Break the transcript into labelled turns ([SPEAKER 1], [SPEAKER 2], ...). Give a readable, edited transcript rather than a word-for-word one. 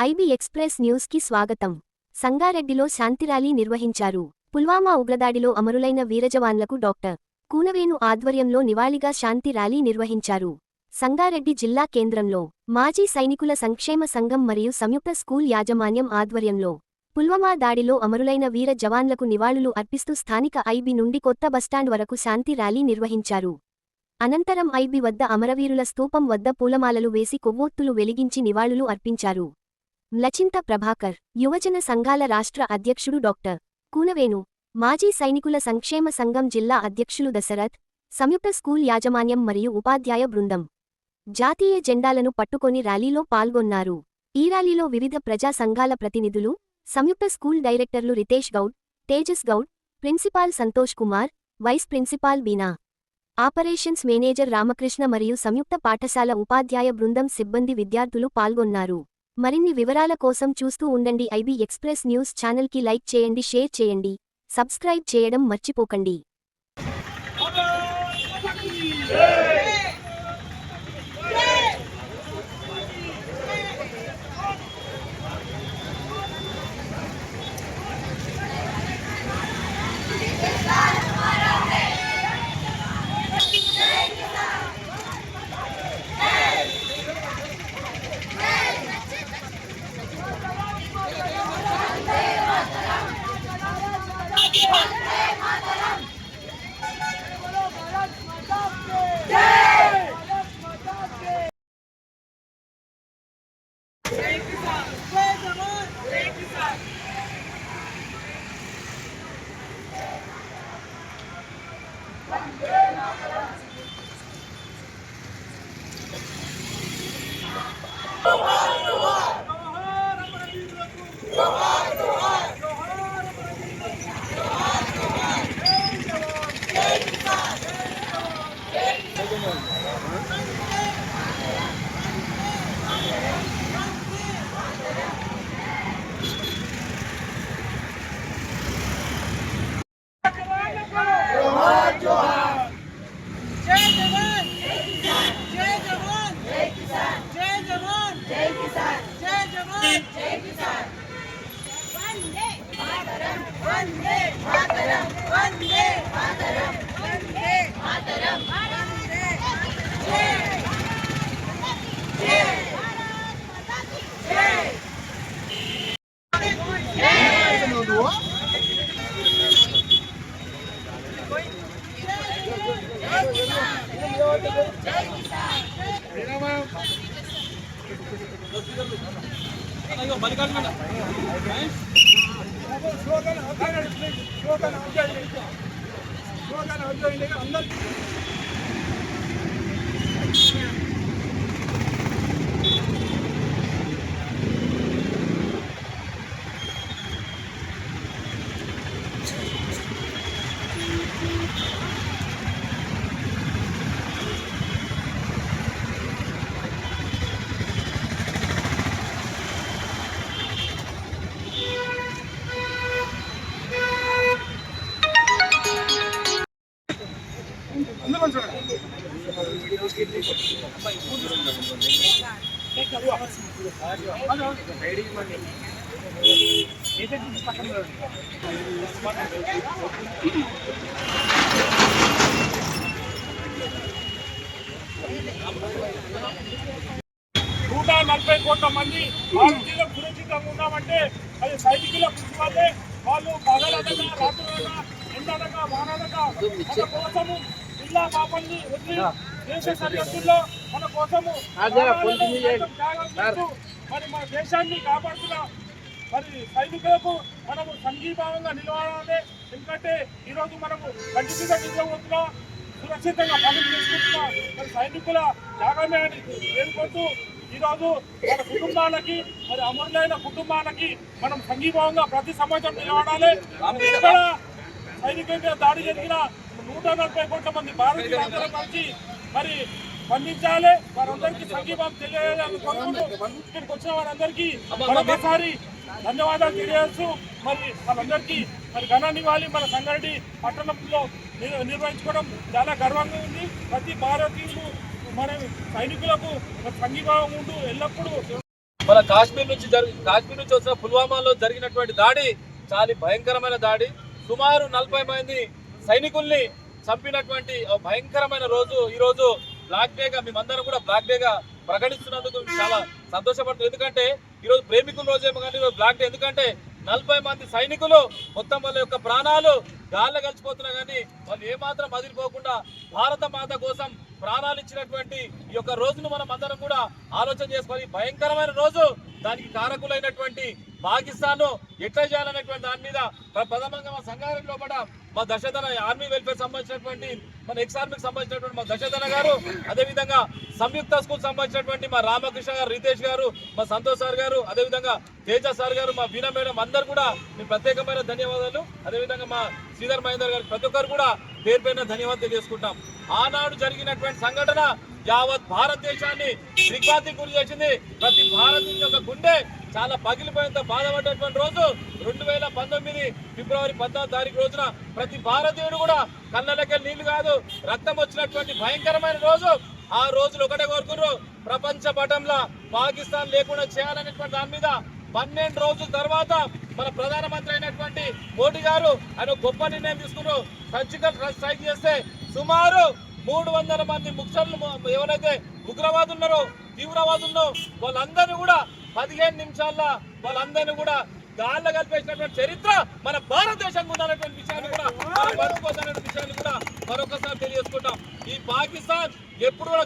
[SPEAKER 1] IB express news కి స్వాగతం. సంగారెడ్డిలో శాంతి ర్యాలీ నిర్వహించారు. పుల్వామా ఉగ్రదాడిలో అమరులైన వీరజవాన్లకు డాక్టర్ కూనవేణు ఆధ్వర్యంలో నివాళిగా శాంతి ర్యాలీ నిర్వహించారు. సంగారెడ్డి జిల్లా కేంద్రంలో మాజీ సైనికుల సంక్షేమ సంఘం మరియు సంయుక్త స్కూల్ యాజమాన్యం ఆధ్వర్యంలో పుల్వామా దాడిలో అమరులైన వీర జవాన్లకు నివాళులు అర్పిస్తూ స్థానిక ఐబీ నుండి కొత్త బస్టాండ్ వరకు శాంతి ర్యాలీ నిర్వహించారు. అనంతరం ఐబీ వద్ద అమరవీరుల స్తూపం వద్ద పూలమాలలు వేసి కొవ్వొత్తులు వెలిగించి నివాళులు అర్పించారు. మ్లచింత ప్రభాకర్, యువజన సంఘాల రాష్ట్ర అధ్యక్షుడు డాక్టర్ కూనవేణు, మాజీ సైనికుల సంక్షేమ సంఘం జిల్లా అధ్యక్షులు దశరథ్, సంయుక్త స్కూల్ యాజమాన్యం మరియు ఉపాధ్యాయ బృందం జాతీయ జెండాలను పట్టుకొని ర్యాలీలో పాల్గొన్నారు. ఈ ర్యాలీలో వివిధ ప్రజా సంఘాల ప్రతినిధులు, సంయుక్త స్కూల్ డైరెక్టర్లు Ritesh Goud, Tejas Goud, principal Santosh Kumar, vice principal Beena, operations manager Ramakrishna మరియు సంయుక్త పాఠశాల ఉపాధ్యాయ బృందం సిబ్బంది విద్యార్థులు పాల్గొన్నారు. మరిన్ని వివరాల కోసం చూస్తూ ఉండండి ఐబీ ఎక్స్ప్రెస్ న్యూస్ ఛానల్ కి లైక్ చేయండి, షేర్ చేయండి, సబ్స్క్రైబ్ చేయడం మర్చిపోకండి.
[SPEAKER 2] కోట్ల మంది భారతీయులు సురక్షితంగా ఉన్నామంటే అది సైనికుల కృషి వల్లే. వాళ్ళు పగలనగా రాత్రులగా ఎండనగా వాననగా మన కోసము జిల్లా పాపల్ని వదిలి దేశ సరిహద్దుల్లో మన కోసము మరి మన దేశాన్ని కాపాడుతున్న మరి సైనికులకు మనము సంఘీభావంగా నిలబడాలి. ఎందుకంటే ఈరోజు మనము కంటి మీద నిలబడుతున్నా, సురక్షితంగా పనులు చేసుకుంటున్నా మరి సైనికుల త్యాగమే అని పేర్కొంటూ ఈరోజు మన కుటుంబాలకి మరి అమరులైన కుటుంబాలకి మనం సంఘీభావంగా ప్రతి సంవత్సరం నిలబడాలి. ఇక్కడ సైనికుల దాడి జరిగిన 140 కోట్ల మంది భారతీయులందరూ కలిసి మరి స్పందించాలి. వారందరికీ సంఘీభావం తెలియాలని కోరుకుంటూ ఇక్కడికి వచ్చిన వారందరికీ మరొకసారి ధన్యవాదాలు తెలియజేస్తూ మరి వాళ్ళందరికీ మరి ఘన నివాళి మన సంగారెడ్డి పట్టణంలో నిర్వహించుకోవడం చాలా గర్వంగా ఉంది. ప్రతి భారతీయులు మన సైనికులకు సంఘీభావం ఉంటూ ఎల్లప్పుడూ
[SPEAKER 3] మన కాశ్మీర్ నుంచి వచ్చిన పుల్వామాలో జరిగినటువంటి దాడి చాలా భయంకరమైన దాడి. సుమారు 40 మంది సైనికుల్ని చంపినటువంటి భయంకరమైన రోజు ఈ రోజు బ్లాక్ డేగా మేమందరం కూడా బ్లాక్ డేగా ప్రకటిస్తున్నందుకు చాలా సంతోషపడుతుంది. ఎందుకంటే ఈరోజు ప్రేమికుల రోజేమో కానీ ఈరోజు బ్లాక్ డే. ఎందుకంటే 40 మంది సైనికులు మొత్తం వాళ్ళ యొక్క ప్రాణాలు గాల్లో కలిసిపోతున్నా కానీ వాళ్ళు ఏమాత్రం వదిలిపోకుండా భారత మాత కోసం ప్రాణాలు ఇచ్చినటువంటి ఈ యొక్క రోజును మనం అందరం కూడా ఆలోచన చేసుకోవాలి. భయంకరమైన రోజు, దానికి కారకులైనటువంటి పాకిస్తాన్ ఎట్లా చేయాలనేటువంటి దాని మీద ప్రథమంగా మా సంగారెడ్డి లోపల మా దశధన ఆర్మీ వెల్ఫేర్ సంబంధించినటువంటి మన ఎక్స్ ఆర్మీకి సంబంధించినటువంటి మా దశధన గారు, అదేవిధంగా సంయుక్త స్కూల్ సంబంధించినటువంటి మా రామకృష్ణ గారు, రితేష్ గారు, మా సంతోష్ సార్ గారు, అదేవిధంగా తేజ సార్ గారు, మా వీణ మేడం అందరు కూడా మేము ప్రత్యేకమైన ధన్యవాదాలు. అదేవిధంగా మా శ్రీధర్ మహేందర్ గారు ప్రతి ఒక్కరు కూడా పేరు పైన ధన్యవాదాలు తెలియజేసుకుంటాం. ఆనాడు జరిగినటువంటి సంఘటన యావత్ భారతదేశాన్ని దిగ్భ్రాంతికి గురి చేసింది. ప్రతి భారతీయుని యొక్క గుండె చాలా పగిలిపోయేంత బాధపడ్డటువంటి రోజు 2019 ఫిబ్రవరి 14వ తారీఖు రోజున ప్రతి భారతీయుడు కూడా కళ్ళకి నీళ్లు కాదు రక్తం వచ్చినటువంటి భయంకరమైన రోజు. ఆ రోజులు ఒకటే కోరుకున్నారు, ప్రపంచ పటంలో పాకిస్తాన్ లేకుండా చేయాలనేటువంటి దాని మీద 12 రోజుల తర్వాత మన ప్రధానమంత్రి అయినటువంటి మోడీ గారు ఆయన గొప్ప నిర్ణయం తీసుకున్నారు. సర్జికల్ స్ట్రైక్ చేస్తే సుమారు 300 మంది ముఖ్యులు ఎవరైతే ఉగ్రవాదులు ఉన్నారో తీవ్రవాదుల్లో వాళ్ళందరినీ కూడా 15 నిమిషాల్లో వాళ్ళందరినీ కూడా గాల్లో కలిపేసినటువంటి చరిత్ర మన భారతదేశం ఉందన్నటువంటి విషయాన్ని కూడా మనం మర్చిపోతున్న విషయాన్ని కూడా మరొకసారి తెలియజేసుకుంటాం. ఈ పాకిస్తాన్ ఎప్పుడు కూడా